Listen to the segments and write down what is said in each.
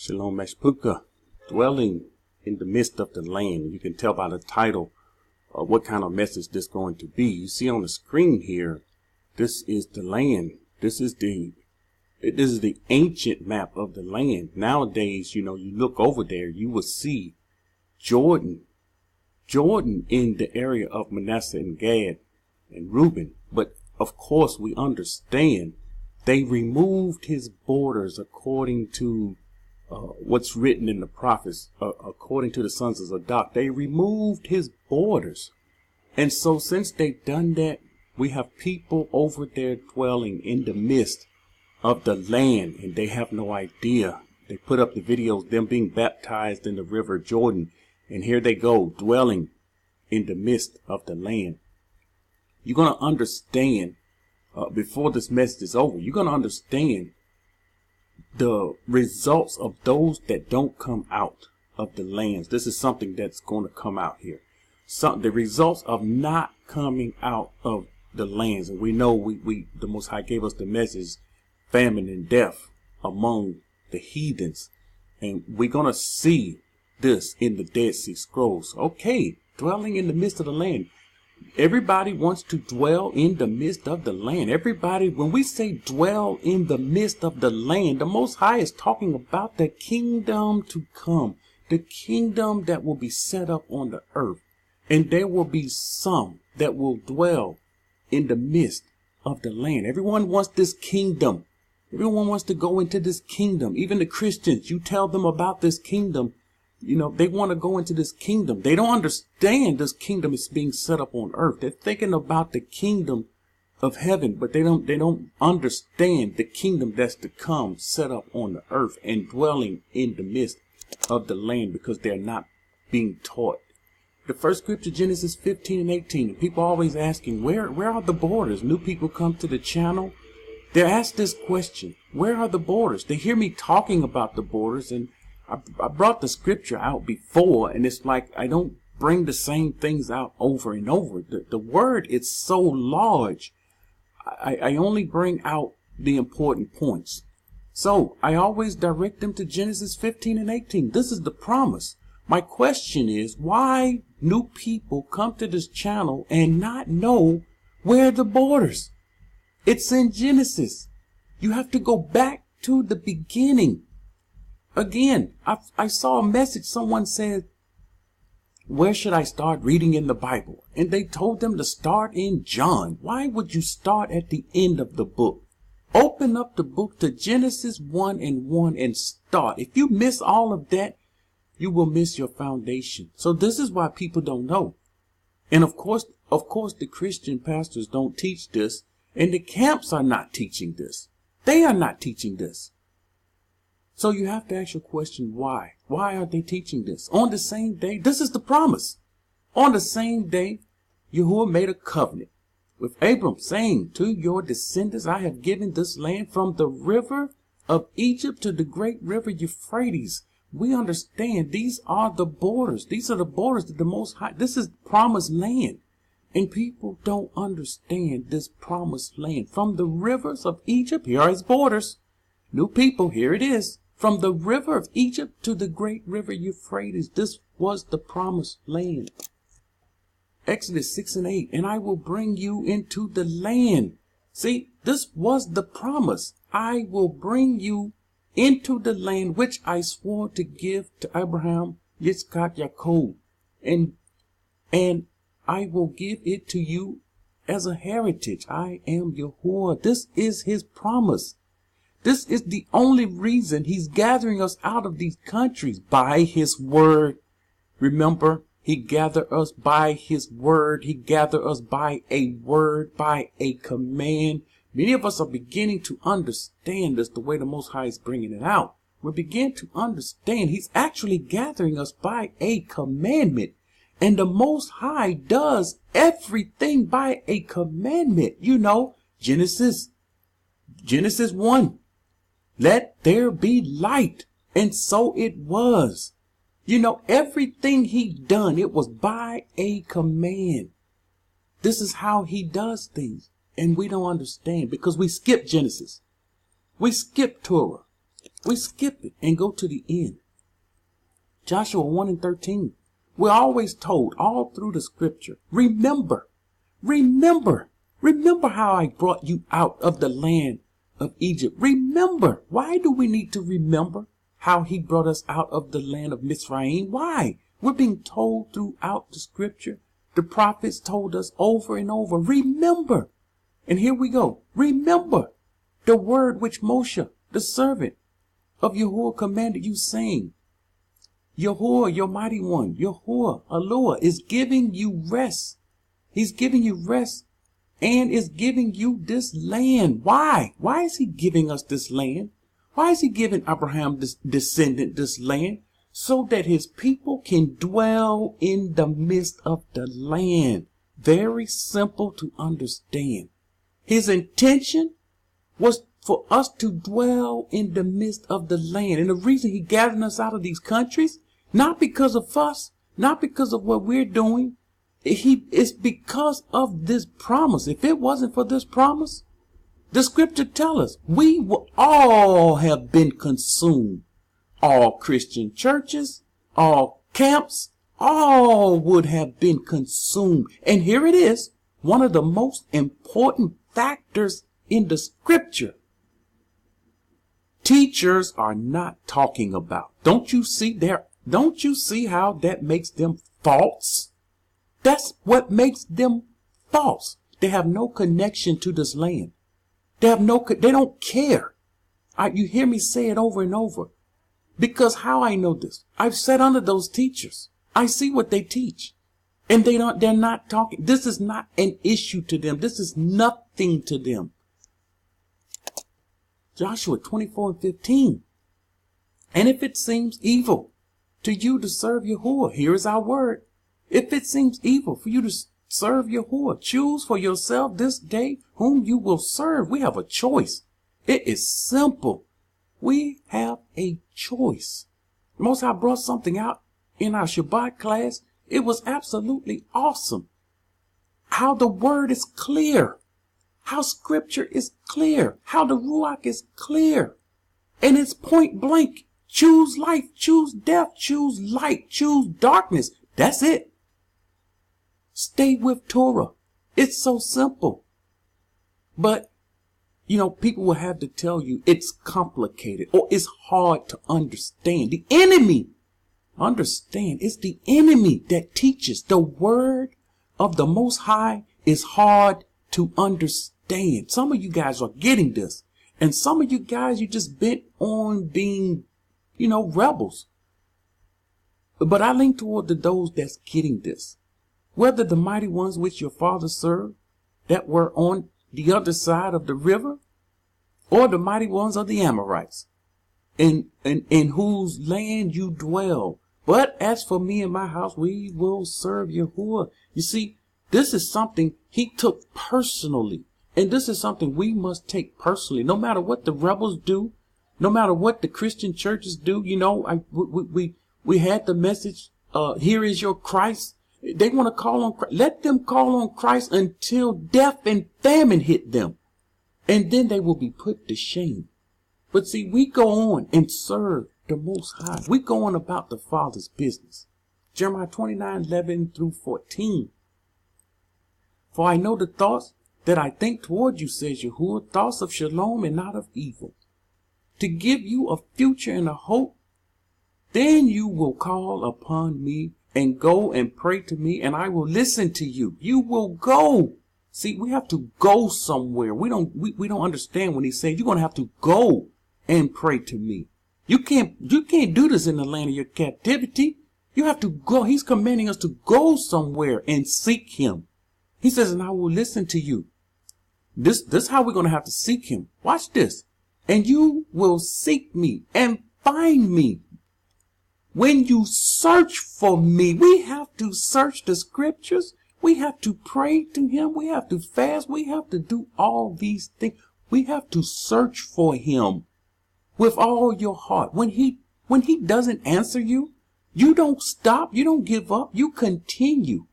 Shalom Meshpuka, dwelling in the midst of the land. You can tell by the title what kind of message this is going to be. You see on the screen here, this is the land. This is the ancient map of the land. Nowadays, you look over there, you will see Jordan in the area of Manasseh and Gad and Reuben. But of course, we understand they removed his borders according to what's written in the prophets, according to the sons of Zadok. They removed his borders. And so since they've done that, we have people over there dwelling in the midst of the land, and they have no idea. They put up the videos, them being baptized in the river Jordan, and here they go, dwelling in the midst of the land. You're going to understand, before this message is over, you're going to understand the results of those that don't come out of the lands. This is something that's going to come out here. The results of not coming out of the lands. And we know the Most High gave us the message, famine and death among the heathens. And we're going to see this in the Dead Sea Scrolls. Okay, dwelling in the midst of the land. Everybody wants to dwell in the midst of the land. Everybody, when we say dwell in the midst of the land, the Most High is talking about the kingdom to come, the kingdom that will be set up on the earth. And there will be some that will dwell in the midst of the land. Everyone wants this kingdom. Everyone wants to go into this kingdom. Even the Christians, you tell them about this kingdom. They want to go into this kingdom. They don't understand this kingdom is being set up on earth. They're thinking about the kingdom of heaven, but they don't understand the kingdom that's to come set up on the earth and dwelling in the midst of the land, because they're not being taught. The first scripture, Genesis 15 and 18. People are always asking, where are the borders? New people come to the channel. They're asked this question, where are the borders? They hear me talking about the borders, and I brought the scripture out before, and it's like I don't bring the same things out over and over. The word is so large. I only bring out the important points. So I always direct them to Genesis 15 and 18. This is the promise. My question is, why new people come to this channel and not know where the borders? It's in Genesis. You have to go back to the beginning. Again, I saw a message. Someone said, where should I start reading in the Bible? And they told them to start in John. Why would you start at the end of the book? Open up the book to Genesis 1 and 1 and start. If you miss all of that, you will miss your foundation. So this is why people don't know. And of course, the Christian pastors don't teach this, and the camps are not teaching this. They are not teaching this. So you have to ask your question, why? Why are they teaching this? On the same day, this is the promise. On the same day, Yahuwah made a covenant with Abram, saying, to your descendants, I have given this land from the river of Egypt to the great river Euphrates. We understand these are the borders. These are the borders that the Most High, this is promised land. And people don't understand this promised land. From the rivers of Egypt, here are his borders. New people, here it is. From the river of Egypt to the great river Euphrates, this was the promised land. Exodus 6 and 8, and I will bring you into the land. See, this was the promise. I will bring you into the land which I swore to give to Abraham, Yitzchak, Jacob, and I will give it to you as a heritage. I am Yahuwah. This is his promise. This is the only reason he's gathering us out of these countries, by his word. Remember, he gathered us by his word. He gathered us by a word, by a command. Many of us are beginning to understand this the way the Most High is bringing it out. We begin to understand he's actually gathering us by a commandment. And the Most High does everything by a commandment. Genesis 1. Let there be light. And so it was. Everything he done, it was by a command. This is how he does things. And we don't understand because we skip Genesis. We skip Torah. We skip it and go to the end. Joshua 1:13. We're always told all through the scripture, remember, remember, remember how I brought you out of the land of Egypt. Remember. Why do we need to remember how he brought us out of the land of Mizraim? Why? We're being told throughout the scripture. The prophets told us over and over, remember. And here we go. Remember the word which Moshe, the servant of Yahuwah, commanded you, saying, Yahuwah, your mighty one, Yahuwah, Eloah, is giving you rest. He's giving you rest and is giving you this land. Why? Why is he giving us this land? Why is he giving Abraham, this descendant, this land? So that his people can dwell in the midst of the land. Very simple to understand. His intention was for us to dwell in the midst of the land. And the reason he gathered us out of these countries, not because of us, not because of what we're doing, it's because of this promise. If it wasn't for this promise, the scripture tells us we would all have been consumed. All Christian churches, all camps, all would have been consumed. And here it is, one of the most important factors in the scripture. Teachers are not talking about. Don't you see how that makes them false? That's what makes them false. They have no connection to this land. They don't care. You hear me say it over and over. Because how I know this? I've sat under those teachers. I see what they teach. And they're not talking. This is not an issue to them. This is nothing to them. Joshua 24:15. And if it seems evil to you to serve Yahuwah, here is our word. If it seems evil for you to serve Yahuwah, choose for yourself this day whom you will serve. We have a choice. It is simple. We have a choice. Most High brought something out in our Shabbat class. It was absolutely awesome. How the word is clear. How scripture is clear. How the Ruach is clear. And it's point blank. Choose life, choose death, choose light, choose darkness. That's it. Stay with Torah. It's so simple. But, people will have to tell you it's complicated or it's hard to understand. The enemy, understand, it's the enemy that teaches. The word of the Most High is hard to understand. Some of you guys are getting this. And some of you guys, you just bent on being, rebels. But I lean toward those that's getting this. Whether the mighty ones which your fathers served that were on the other side of the river, or the mighty ones of the Amorites, in whose land you dwell. But as for me and my house, we will serve Yahuwah. You see, this is something he took personally. And this is something we must take personally. No matter what the rebels do, no matter what the Christian churches do, we had the message, here is your Christ. They want to call on Christ. Let them call on Christ until death and famine hit them. And then they will be put to shame. But see, we go on and serve the Most High. We go on about the Father's business. Jeremiah 29:11-14. For I know the thoughts that I think toward you, says Yahuwah, thoughts of shalom and not of evil, to give you a future and a hope. Then you will call upon me and go and pray to me, and I will listen to you. You will go. See, we have to go somewhere. We don't understand when he says you're going to have to go and pray to me. You can't do this in the land of your captivity. You have to go. He's commanding us to go somewhere and seek him. He says, and I will listen to you. This is how we're going to have to seek him. Watch this. And you will seek me and find me. When you search for me, we have to search the scriptures. We have to pray to him. We have to fast. We have to do all these things. We have to search for him with all your heart. When he doesn't answer you, you don't stop. You don't give up. You continue.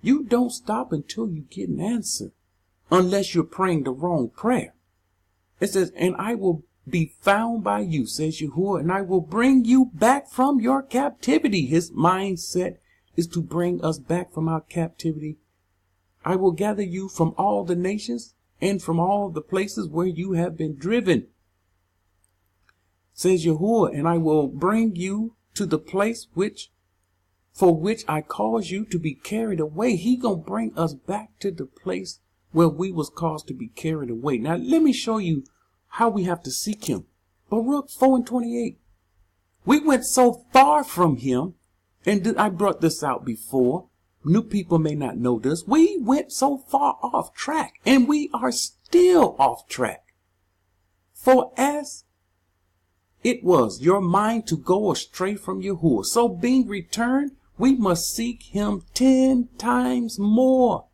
You don't stop until you get an answer, unless you're praying the wrong prayer. It says, and I will be found by you, says Yahuwah, and I will bring you back from your captivity. His mindset is to bring us back from our captivity. I will gather you from all the nations and from all the places where you have been driven, says Yahuwah, and I will bring you to the place for which I caused you to be carried away. He gonna bring us back to the place where we was caused to be carried away. Now let me show you how we have to seek him. Baruch 4:28. We went so far from him, and I brought this out before. New people may not know this. We went so far off track, and we are still off track. For as it was your mind to go astray from Yahuwah, so being returned, we must seek him 10 times more.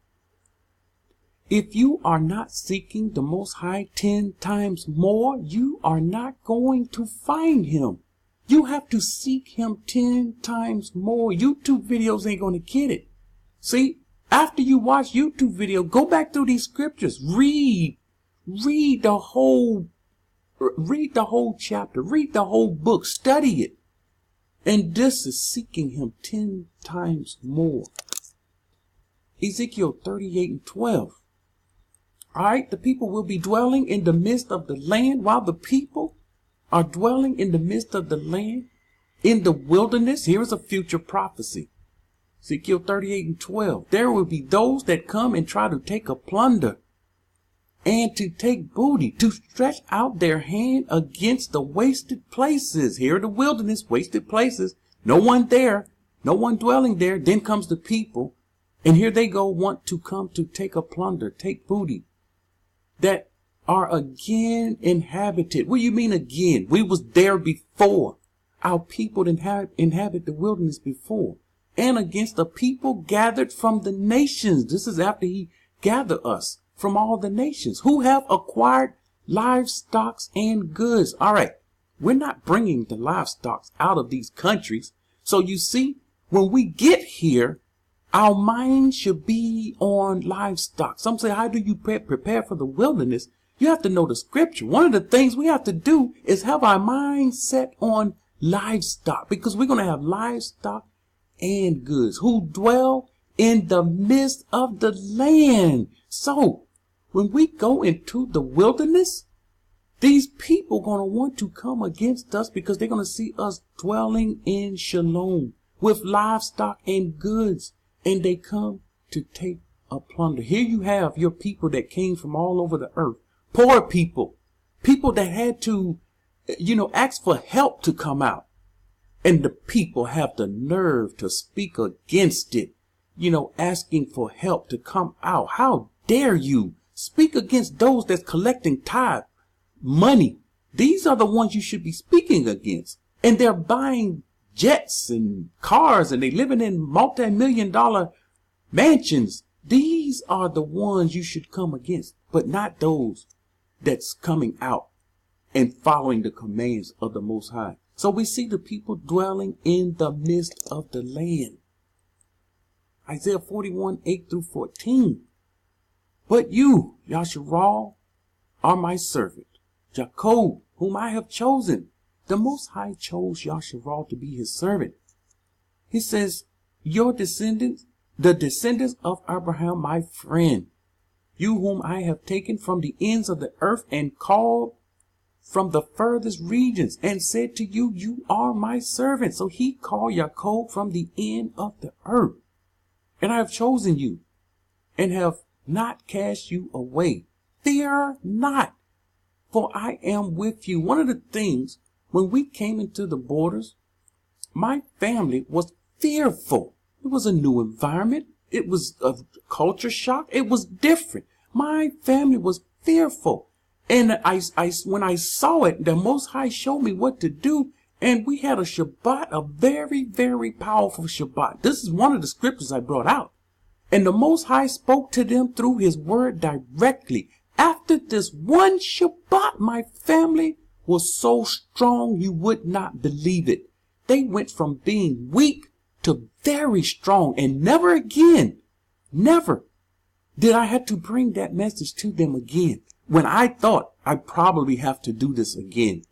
If you are not seeking the Most High 10 times more, you are not going to find him. You have to seek him 10 times more. YouTube videos ain't going to get it. See, after you watch YouTube video, go back through these scriptures. Read the whole chapter. Read the whole book. Study it. And this is seeking him 10 times more. Ezekiel 38:12. All right, the people will be dwelling in the midst of the land. While the people are dwelling in the midst of the land, in the wilderness, here is a future prophecy. Ezekiel 38:12. There will be those that come and try to take a plunder and to take booty, to stretch out their hand against the wasted places. Here are the wilderness, wasted places. No one there, no one dwelling there. Then comes the people, and here they go, want to come to take a plunder, take booty, that are again inhabited. What do you mean again? We was there before. Our people inhabit the wilderness before. And against the people gathered from the nations. This is after he gathered us from all the nations who have acquired livestock and goods. All right. We're not bringing the livestock out of these countries. So you see, when we get here, our mind should be on livestock. Some say, how do you prepare for the wilderness? You have to know the scripture. One of the things we have to do is have our mind set on livestock, because we're going to have livestock and goods who dwell in the midst of the land. So when we go into the wilderness, these people are going to want to come against us because they're going to see us dwelling in shalom with livestock and goods. And they come to take a plunder. Here you have your people that came from all over the earth. Poor people. People that had to, ask for help to come out. And the people have the nerve to speak against it. Asking for help to come out. How dare you speak against those that's collecting tithe money? These are the ones you should be speaking against. And they're buying jets and cars, and they living in multi-million-dollar mansions. These are the ones you should come against, but not those that's coming out and following the commands of the Most High. So we see the people dwelling in the midst of the land. Isaiah 41:8-14. But you, Yasharal, are my servant, Jacob, whom I have chosen. The Most High chose Yasharal to be his servant. He says, your descendants, the descendants of Abraham, my friend, you whom I have taken from the ends of the earth and called from the furthest regions and said to you, you are my servant. So he called Jacob from the end of the earth. And I have chosen you and have not cast you away. Fear not, for I am with you. One of the things, when we came into the borders, my family was fearful. It was a new environment. It was a culture shock. It was different. My family was fearful. And when I saw it, the Most High showed me what to do. And we had a Shabbat, a very, very powerful Shabbat. This is one of the scriptures I brought out. And the Most High spoke to them through his word directly. After this one Shabbat, my family was so strong you would not believe it. They went from being weak to very strong, and never again, never did I have to bring that message to them again. when I thought I'd probably have to do this again,